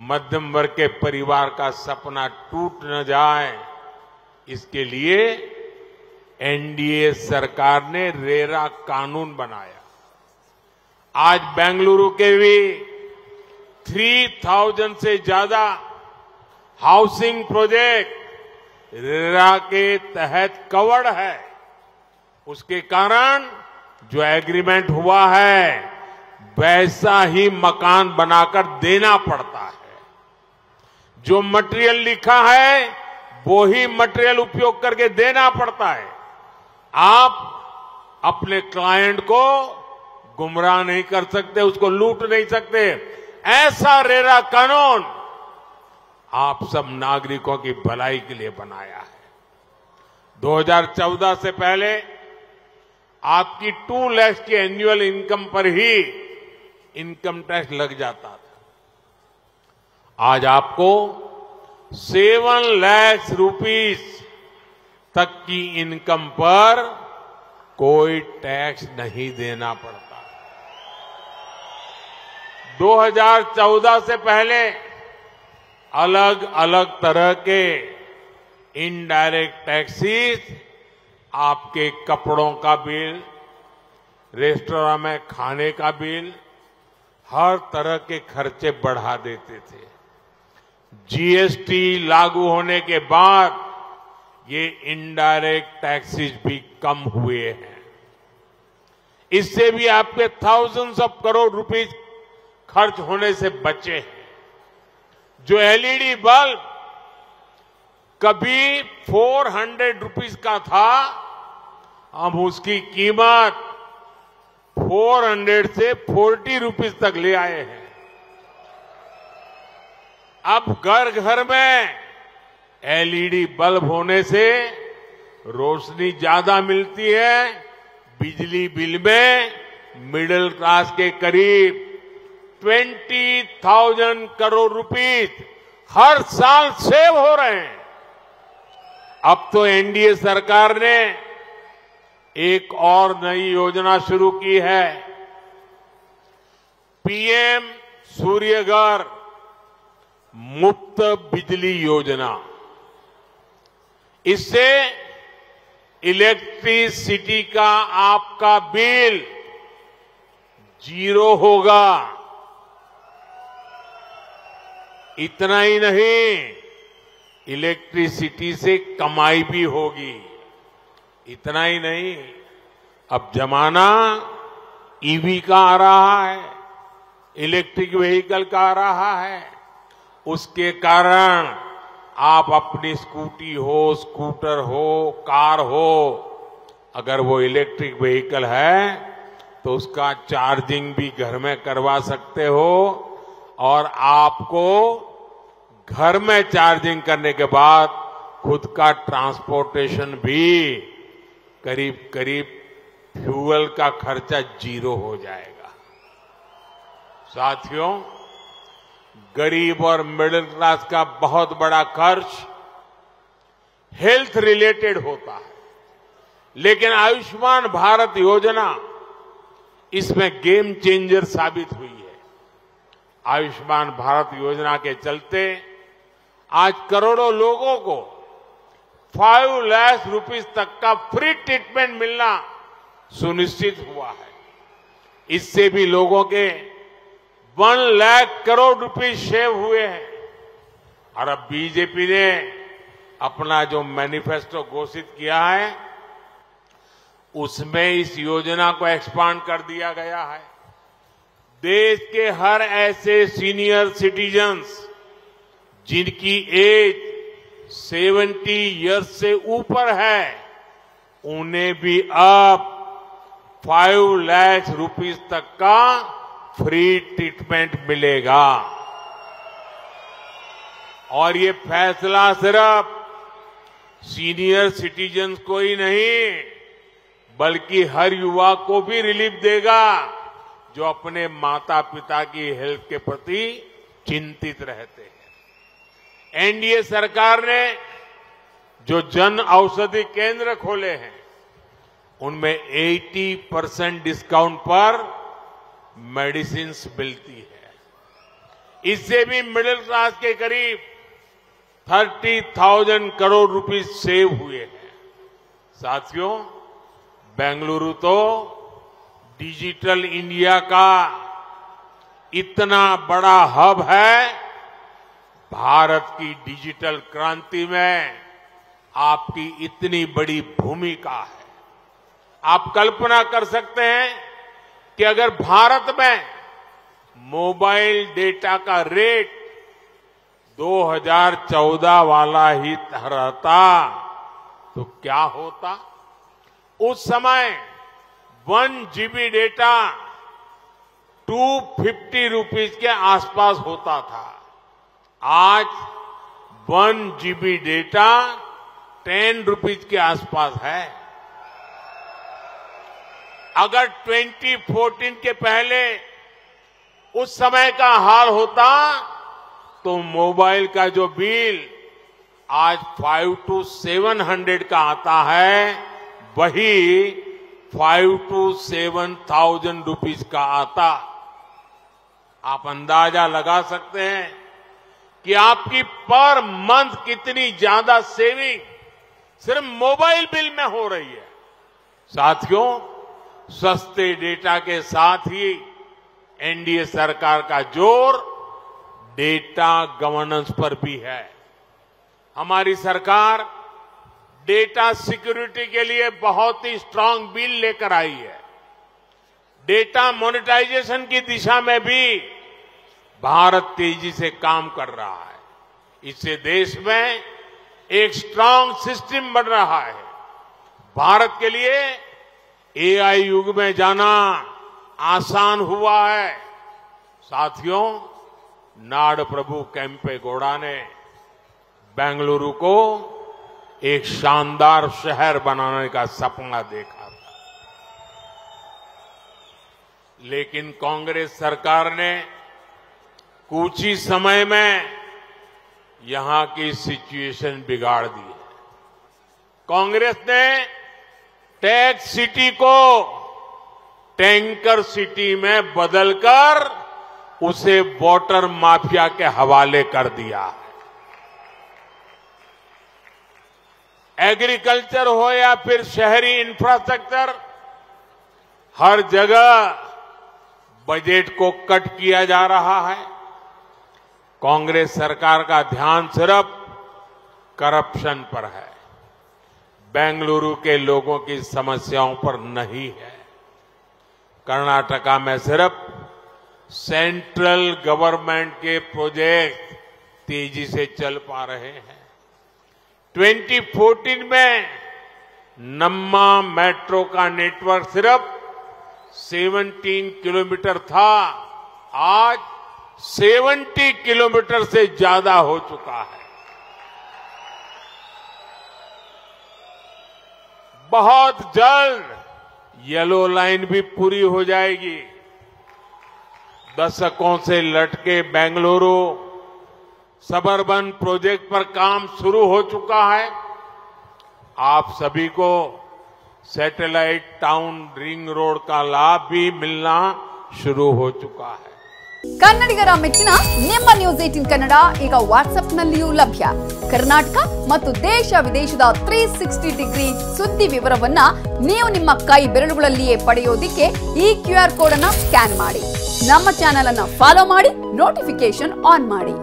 मध्यम वर्ग के परिवार का सपना टूट न जाए, इसके लिए एनडीए सरकार ने रेरा कानून बनाया। आज बेंगलुरु के भी 3000 से ज्यादा हाउसिंग प्रोजेक्ट रेरा के तहत कवर्ड है। उसके कारण जो एग्रीमेंट हुआ है वैसा ही मकान बनाकर देना पड़ता है। जो मटेरियल लिखा है वो ही मटेरियल उपयोग करके देना पड़ता है। आप अपने क्लाइंट को गुमराह नहीं कर सकते, उसको लूट नहीं सकते। ऐसा रेरा कानून आप सब नागरिकों की भलाई के लिए बनाया है। 2014 से पहले आपकी 2 लाख की एनुअल इनकम पर ही इनकम टैक्स लग जाता था। आज आपको 7 लाख रुपीस तक की इनकम पर कोई टैक्स नहीं देना पड़ता। 2014 से पहले अलग अलग तरह के इनडायरेक्ट टैक्सेस आपके कपड़ों का बिल, रेस्टोरेंट में खाने का बिल, हर तरह के खर्चे बढ़ा देते थे। जीएसटी लागू होने के बाद ये इनडायरेक्ट टैक्सेस भी कम हुए हैं। इससे भी आपके थाउजेंड्स ऑफ करोड़ रुपीस खर्च होने से बचे हैं। जो एलईडी बल्ब कभी 400 रुपीस का था, हम उसकी कीमत 400 से 40 रुपीस तक ले आए हैं। अब घर घर में एलईडी बल्ब होने से रोशनी ज्यादा मिलती है। बिजली बिल में मिडिल क्लास के करीब 20,000 करोड़ रुपीस हर साल सेव हो रहे हैं। अब तो एनडीए सरकार ने एक और नई योजना शुरू की है, पीएम सूर्यघर मुफ्त बिजली योजना। इससे इलेक्ट्रिसिटी का आपका बिल 0 होगा। इतना ही नहीं, इलेक्ट्रिसिटी से कमाई भी होगी। इतना ही नहीं, अब जमाना ईवी का आ रहा है, इलेक्ट्रिक व्हीकल का आ रहा है। उसके कारण आप अपनी स्कूटी हो, स्कूटर हो, कार हो, अगर वो इलेक्ट्रिक व्हीकल है तो उसका चार्जिंग भी घर में करवा सकते हो और आपको घर में चार्जिंग करने के बाद खुद का ट्रांसपोर्टेशन भी करीब करीब फ्यूल का खर्चा 0 हो जाएगा। साथियों, गरीब और मिडिल क्लास का बहुत बड़ा खर्च हेल्थ रिलेटेड होता है, लेकिन आयुष्मान भारत योजना इसमें गेम चेंजर साबित हुई है। आयुष्मान भारत योजना के चलते आज करोड़ों लोगों को 5 लाख रुपीस तक का फ्री ट्रीटमेंट मिलना सुनिश्चित हुआ है। इससे भी लोगों के 1 लाख करोड़ रुपए सेव हुए हैं। और अब बीजेपी ने अपना जो मैनिफेस्टो घोषित किया है उसमें इस योजना को एक्सपांड कर दिया गया है। देश के हर ऐसे सीनियर सिटीजन्स जिनकी एज 70 इयर्स से ऊपर है, उन्हें भी अब 5 लाख रुपीस तक का फ्री ट्रीटमेंट मिलेगा। और ये फैसला सिर्फ सीनियर सिटीजन्स को ही नहीं बल्कि हर युवा को भी रिलीफ देगा जो अपने माता पिता की हेल्थ के प्रति चिंतित रहते हैं। एनडीए सरकार ने जो जन औषधि केंद्र खोले हैं उनमें 80% डिस्काउंट पर मेडिसिन्स मिलती है। इससे भी मिडिल क्लास के करीब 30,000 करोड़ रुपीस सेव हुए हैं। साथियों, बेंगलुरु तो डिजिटल इंडिया का इतना बड़ा हब है, भारत की डिजिटल क्रांति में आपकी इतनी बड़ी भूमिका है। आप कल्पना कर सकते हैं कि अगर भारत में मोबाइल डेटा का रेट 2014 वाला ही रहता तो क्या होता। उस समय 1 GB डेटा 250 रुपीज के आसपास होता था। आज 1 GB डेटा 10 रुपीज के आसपास है। अगर 2014 के पहले उस समय का हाल होता तो मोबाइल का जो बिल आज 500 to 700 का आता है, वही 5,000 to 7,000 रुपीज का आता। आप अंदाजा लगा सकते हैं कि आपकी पर मंथ कितनी ज्यादा सेविंग सिर्फ मोबाइल बिल में हो रही है। साथियों, सस्ते डेटा के साथ ही एनडीए सरकार का जोर डेटा गवर्नेंस पर भी है। हमारी सरकार डेटा सिक्योरिटी के लिए बहुत ही स्ट्रांग बिल लेकर आई है। डेटा मोनेटाइजेशन की दिशा में भी भारत तेजी से काम कर रहा है। इससे देश में एक स्ट्रांग सिस्टम बन रहा है। भारत के लिए एआई युग में जाना आसान हुआ है। साथियों, नाड प्रभु केम्पे गौड़ा ने बेंगलुरु को एक शानदार शहर बनाने का सपना देखा था, लेकिन कांग्रेस सरकार ने कुछ ही समय में यहां की सिचुएशन बिगाड़ दी है। कांग्रेस ने टेक सिटी को टैंकर सिटी में बदलकर उसे वाटर माफिया के हवाले कर दिया है। एग्रीकल्चर हो या फिर शहरी इंफ्रास्ट्रक्चर, हर जगह बजट को कट किया जा रहा है। कांग्रेस सरकार का ध्यान सिर्फ करप्शन पर है, बेंगलुरु के लोगों की समस्याओं पर नहीं है। कर्नाटका में सिर्फ सेंट्रल गवर्नमेंट के प्रोजेक्ट तेजी से चल पा रहे हैं। 2014 में नम्मा मेट्रो का नेटवर्क सिर्फ 17 किलोमीटर था, आज 70 किलोमीटर से ज्यादा हो चुका है। बहुत जल्द येलो लाइन भी पूरी हो जाएगी। दशकों से लटके बेंगलुरु सबर्बन प्रोजेक्ट पर काम शुरू हो चुका है। आप सभी को सैटेलाइट टाउन रिंग रोड का लाभ भी मिलना शुरू हो चुका है। ಕನ್ನಡಿಗರ ಮೆಚ್ಚಿನ ನಿಮ್ಮ ನ್ಯೂಸ್ 18 ಕನ್ನಡ ಈಗ ವಾಟ್ಸ್ಆಪ್ನಲ್ಲಿಯೂ ಲಭ್ಯ. ಕರ್ನಾಟಕ ಮತ್ತು ದೇಶ ವಿದೇಶದ 360 ಡಿಗ್ರಿ ಸುದ್ದಿ ವಿವರವನ್ನ ನೀವು ನಿಮ್ಮ ಕೈ ಬೆರಳುಗಳಲ್ಲಿಯೇ ಪಡೆಯೋದಿಕ್ಕೆ ಈ QR ಕೋಡ್ ಅನ್ನು ಸ್ಕ್ಯಾನ್ ಮಾಡಿ. ನಮ್ಮ ಚಾನೆಲ್ ಅನ್ನು ಫಾಲೋ ಮಾಡಿ, ನೋಟಿಫಿಕೇಶನ್ ಆನ್ ಮಾಡಿ.